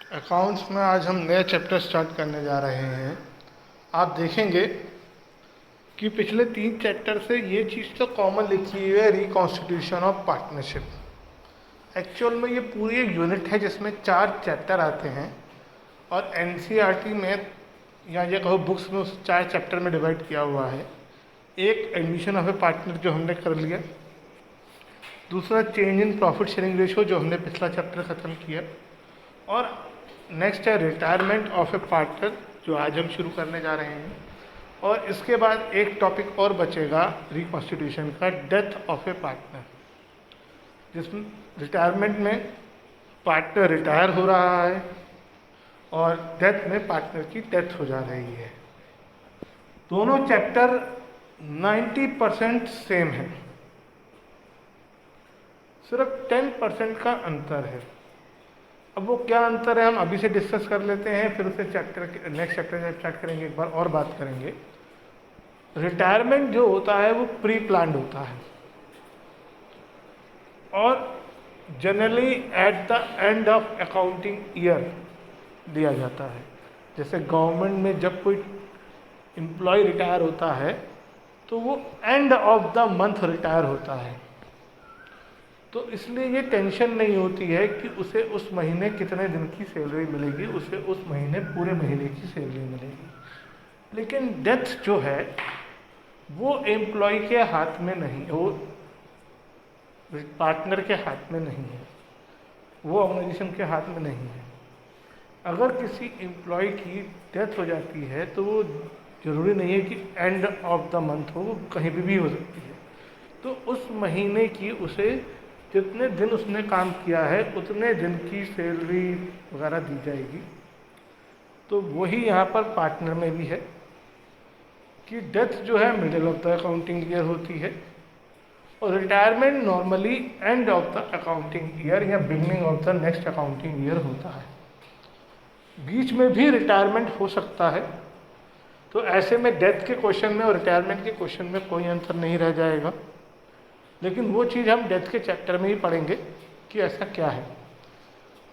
Accounts में आज हम नया चैप्टर स्टार्ट करने जा रहे हैं। आप देखेंगे कि पिछले 3 चैप्टर से ये चीज़ तो कॉमन लिखी हुई है, रिकॉन्स्टिट्यूशन ऑफ पार्टनरशिप। एक्चुअल में ये पूरी एक यूनिट है जिसमें 4 चैप्टर आते हैं और एनसीईआरटी में या ये कहो बुक्स में उस 4 चैप्टर में डिवाइड किया हुआ है। एक एडमिशन ऑफ ए पार्टनर जो हमने कर लिया, दूसरा change in profit sharing ratio जो हमने पिछला चैप्टर ख़त्म किया, और नेक्स्ट है रिटायरमेंट ऑफ ए पार्टनर जो आज हम शुरू करने जा रहे हैं। और इसके बाद एक टॉपिक और बचेगा रिकॉन्स्टिट्यूशन का, डेथ ऑफ ए पार्टनर, जिसमें रिटायरमेंट में पार्टनर रिटायर हो रहा है और डेथ में पार्टनर की डेथ हो जा रही है। दोनों चैप्टर 90% सेम है, सिर्फ 10% का अंतर है। अब वो क्या अंतर है हम अभी से डिस्कस कर लेते हैं, फिर उसे नेक्स्ट चैप्टर जब स्टार्ट करेंगे एक बार और बात करेंगे। रिटायरमेंट जो होता है वो प्री प्लान्ड होता है और generally at the end of accounting year दिया जाता है। जैसे गवर्नमेंट में जब कोई एम्प्लॉय रिटायर होता है तो वो and of the month retire होता है, तो इसलिए ये टेंशन नहीं होती है कि उसे उस महीने कितने दिन की सैलरी मिलेगी, उसे उस महीने पूरे महीने की सैलरी मिलेगी। लेकिन डेथ जो है वो एम्प्लॉय के हाथ में नहीं, वो पार्टनर के हाथ में नहीं है, वो ऑर्गेनाइजेशन के हाथ में नहीं है। अगर किसी एम्प्लॉय की डेथ हो जाती है तो वो ज़रूरी नहीं है कि एंड ऑफ द मंथ हो, वो कहीं भी हो सकती है। तो उस महीने की उसे जितने दिन उसने काम किया है उतने दिन की सैलरी वगैरह दी जाएगी। तो वही यहाँ पर पार्टनर में भी है कि डेथ जो है middle of the accounting year होती है और retirement normally end of the accounting year या beginning of the next accounting year होता है। बीच में भी रिटायरमेंट हो सकता है, तो ऐसे में डेथ के क्वेश्चन में और रिटायरमेंट के क्वेश्चन में कोई अंतर नहीं रह जाएगा। लेकिन वो चीज़ हम डेथ के चैप्टर में ही पढ़ेंगे कि ऐसा क्या है।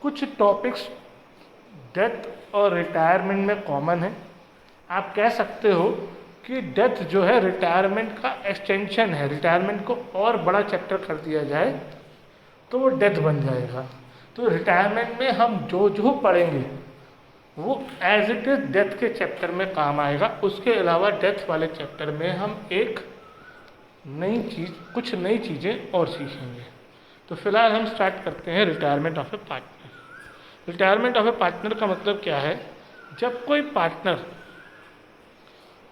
कुछ टॉपिक्स डेथ और रिटायरमेंट में कॉमन है। आप कह सकते हो कि डेथ जो है रिटायरमेंट का एक्सटेंशन है, रिटायरमेंट को और बड़ा चैप्टर कर दिया जाए तो वो डेथ बन जाएगा। तो रिटायरमेंट में हम जो जो पढ़ेंगे वो एज इट इज डेथ के चैप्टर में काम आएगा। उसके अलावा डेथ वाले चैप्टर में हम कुछ नई चीज़ें और सीखेंगे। तो फिलहाल हम स्टार्ट करते हैं retirement of A partner. Retirement of A partner का मतलब क्या है? जब कोई पार्टनर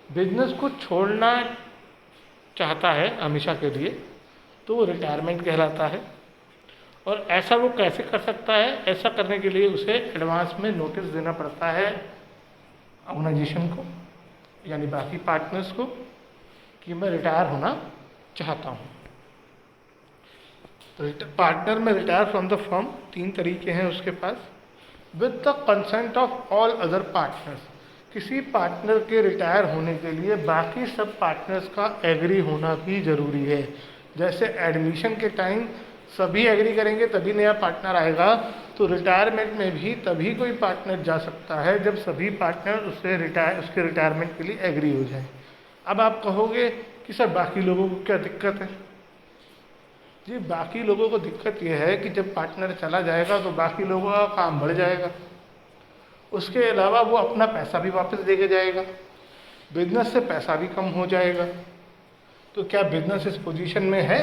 बिजनेस को छोड़ना चाहता है हमेशा के लिए तो वो रिटायरमेंट कहलाता है। और ऐसा वो कैसे कर सकता है? ऐसा करने के लिए उसे एडवांस में नोटिस देना पड़ता है ऑर्गेनाइजेशन को, यानी बाकी पार्टनर्स को, कि मैं रिटायर होना चाहता हूँ। तो पार्टनर में रिटायर फ्रॉम द फर्म 3 तरीके हैं उसके पास। With the consent of all other partners, किसी पार्टनर के रिटायर होने के लिए बाकी सब पार्टनर्स का एग्री होना भी ज़रूरी है। जैसे एडमिशन के टाइम सभी एग्री करेंगे तभी नया पार्टनर आएगा, तो रिटायरमेंट में भी तभी कोई पार्टनर जा सकता है जब सभी पार्टनर उसके रिटायरमेंट के लिए एग्री हो जाए। अब आप कहोगे कि सर बाकी लोगों को क्या दिक्कत है? जी, बाकी लोगों को दिक्कत यह है कि जब पार्टनर चला जाएगा तो बाकी लोगों का काम बढ़ जाएगा, उसके अलावा वो अपना पैसा भी वापस दे के जाएगा, बिजनेस से पैसा भी कम हो जाएगा। तो क्या बिजनेस इस पोजीशन में है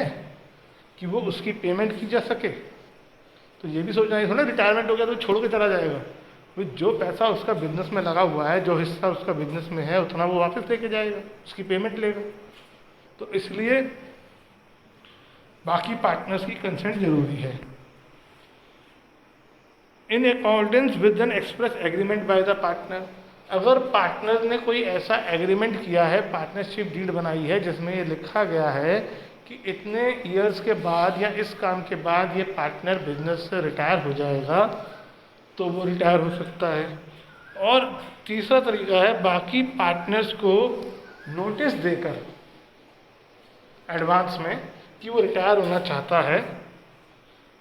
कि वो उसकी पेमेंट की जा सके? तो ये भी सोचना है, थोड़ा रिटायरमेंट हो गया तो छोड़ के चला जाएगा। तो जो पैसा उसका बिजनेस में लगा हुआ है, जो हिस्सा उसका बिजनेस में है, उतना वो वापस लेके जाएगा, उसकी पेमेंट लेगा। तो इसलिए बाकी पार्टनर्स की कंसेंट जरूरी है। In accordance with N express agreement by the partner, अगर पार्टनर ने कोई ऐसा एग्रीमेंट किया है, पार्टनरशिप डीड बनाई है जिसमें ये लिखा गया है कि इतने ईयर्स के बाद या इस काम के बाद ये पार्टनर बिजनेस से रिटायर हो जाएगा, तो वो रिटायर हो सकता है। और तीसरा तरीका है बाकी पार्टनर्स को नोटिस देकर एडवांस में कि वो रिटायर होना चाहता है।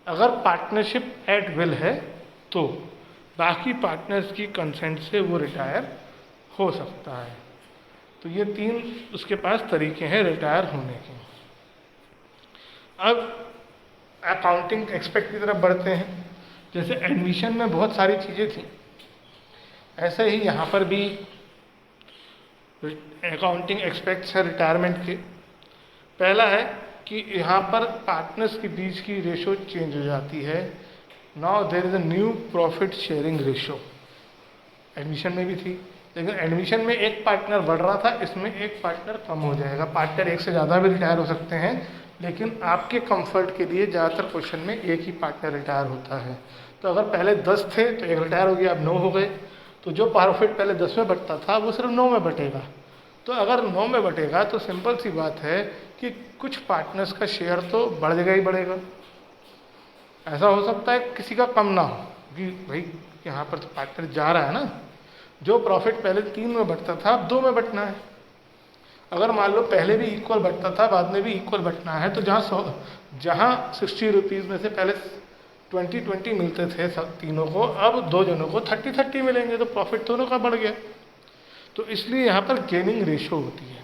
अगर पार्टनरशिप एट विल है तो बाकी पार्टनर्स की कंसेंट से वो रिटायर हो सकता है। तो ये 3 उसके पास तरीके हैं रिटायर होने के। अब अकाउंटिंग एक्सपेक्ट की तरफ बढ़ते हैं। जैसे एडमिशन में बहुत सारी चीज़ें थी, ऐसे ही यहाँ पर भी अकाउंटिंग एक्सपेक्ट्स है रिटायरमेंट के। पहला है कि यहाँ पर पार्टनर्स के बीच की रेशो चेंज हो जाती है। Now there is a new profit sharing ratio. Admission में भी थी, लेकिन एडमिशन में एक पार्टनर बढ़ रहा था, इसमें एक पार्टनर कम हो जाएगा। पार्टनर एक से ज़्यादा भी रिटायर हो सकते हैं, लेकिन आपके कंफर्ट के लिए ज़्यादातर क्वेश्चन में एक ही पार्टनर रिटायर होता है। तो अगर पहले 10 थे तो एक रिटायर हो गया, अब 9 हो गए, तो जो प्रॉफिट पहले 10 में बंटता था वो सिर्फ 9 में बटेगा। तो अगर 9 में बटेगा तो सिंपल सी बात है कि कुछ पार्टनर्स का शेयर तो बढ़ेगा ही बढ़ेगा। ऐसा हो सकता है किसी का कम ना हो, कि भाई यहाँ पर तो पार्टनर जा रहा है ना, जो प्रॉफिट पहले 3 में बंटता था अब 2 में बंटना है। अगर मान लो पहले भी इक्वल बंटता था, बाद में भी इक्वल बंटना है, तो जहाँ 60 रुपीज़ में से पहले 20-20 मिलते थे सब तीनों को, अब 2 जनों को 30-30 मिलेंगे, तो प्रॉफिट दोनों का बढ़ गया। तो इसलिए यहाँ पर गेनिंग रेशो होती है।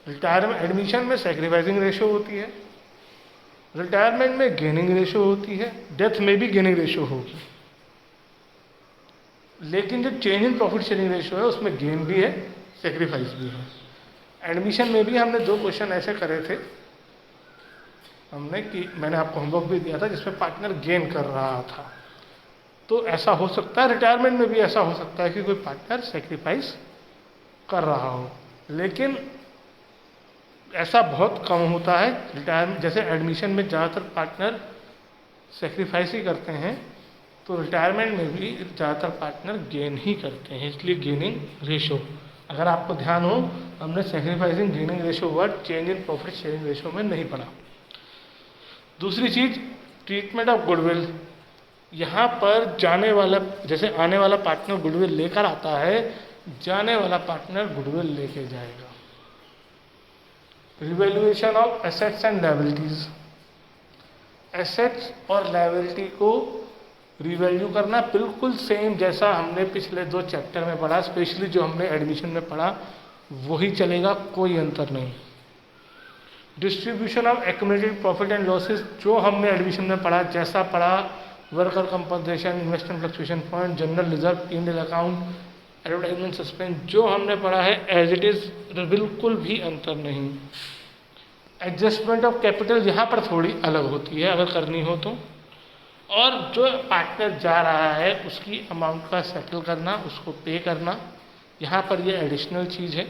रिटायरमेंट एडमिशन में सेक्रीफाइसिंग रेशो होती है, रिटायरमेंट में गेनिंग रेशो होती है, डेथ में भी गेनिंग रेशो होगी। लेकिन जो change in profit sharing ratio है उसमें गेन भी है, सेक्रीफाइस भी है। एडमिशन में भी हमने 2 क्वेश्चन ऐसे करे थे हमने, कि मैंने आपको होमवर्क भी दिया था जिसमें पार्टनर गेन कर रहा था। तो ऐसा हो सकता है रिटायरमेंट में भी ऐसा हो सकता है कि कोई पार्टनर सेक्रीफाइस कर रहा हो, लेकिन ऐसा बहुत कम होता है। रिटायरमेंट जैसे एडमिशन में ज़्यादातर पार्टनर सेक्रीफाइस ही करते हैं, तो रिटायरमेंट में भी ज़्यादातर पार्टनर गेन ही करते हैं, इसलिए गेनिंग रेशो। अगर आपको ध्यान हो, हमने sacrificing gaining ratio word change in profit sharing ratio में नहीं पढ़ा। दूसरी चीज़ ट्रीटमेंट ऑफ गुडविल। यहाँ पर जाने वाला, जैसे आने वाला पार्टनर गुडविल लेकर आता है, जाने वाला पार्टनर गुडविल लेके जाएगा। Revaluation of assets and liabilities. Assets और लायबिलिटी को रिवैल्यू करना बिल्कुल सेम जैसा हमने पिछले 2 चैप्टर में पढ़ा, स्पेशली जो हमने एडमिशन में पढ़ा वही चलेगा, कोई अंतर नहीं। Distribution of accumulated profit and losses, जो हमने एडमिशन में पढ़ा जैसा पढ़ा, worker compensation, investment fluctuation fund, general reserve, P&L account, advertisement suspense, जो हमने पढ़ा है एज इट इज़, बिल्कुल भी अंतर नहीं। एडजस्टमेंट ऑफ कैपिटल यहाँ पर थोड़ी अलग होती है अगर करनी हो तो, और जो पार्टनर जा रहा है उसकी अमाउंट का सेटल करना, उसको पे करना, यहाँ पर ये एडिशनल चीज़ है।